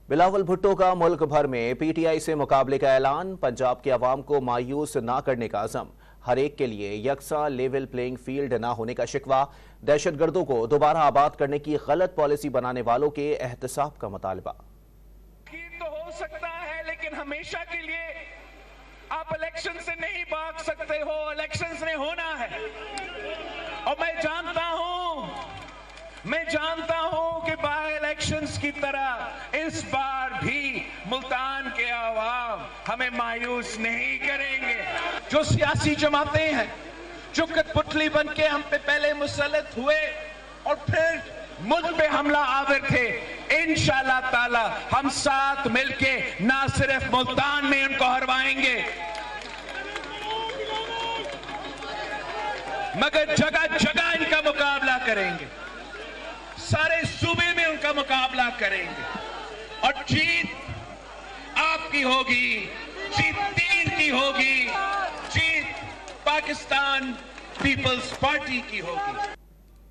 बिलावल भुट्टो का मुल्क भर में पीटीआई से मुकाबले का ऐलान। पंजाब के अवाम को मायूस न करने का अज़म। हर एक के लिए यकसा लेवल प्लेइंग फील्ड न होने का शिकवा। दहशतगर्दों को दोबारा आबाद करने की गलत पॉलिसी बनाने वालों के एहतसाब का मुतालबा। तो हो सकता है, लेकिन हमेशा के लिए आप इलेक्शन से नहीं भाग सकते हो। इलेक्शन ने होना है और मैं जानता हूं कि बाय इलेक्शंस की तरह इस बार भी मुल्तान के अवाम हमें मायूस नहीं करेंगे। जो सियासी जमातें हैं जो कठपुतली बन के हम पे पहले मुसल्लत हुए और फिर मुल्क पे हमला आवर थे, इंशाअल्लाह ताला हम साथ मिलके ना सिर्फ मुल्तान में उनको हरवाएंगे मगर जगह जगह इनका मुकाबला करेंगे, सारे सूबे में उनका मुकाबला करेंगे और जीत आपकी होगी, जीत तीन की होगी, जीत पाकिस्तान पीपल्स पार्टी की होगी।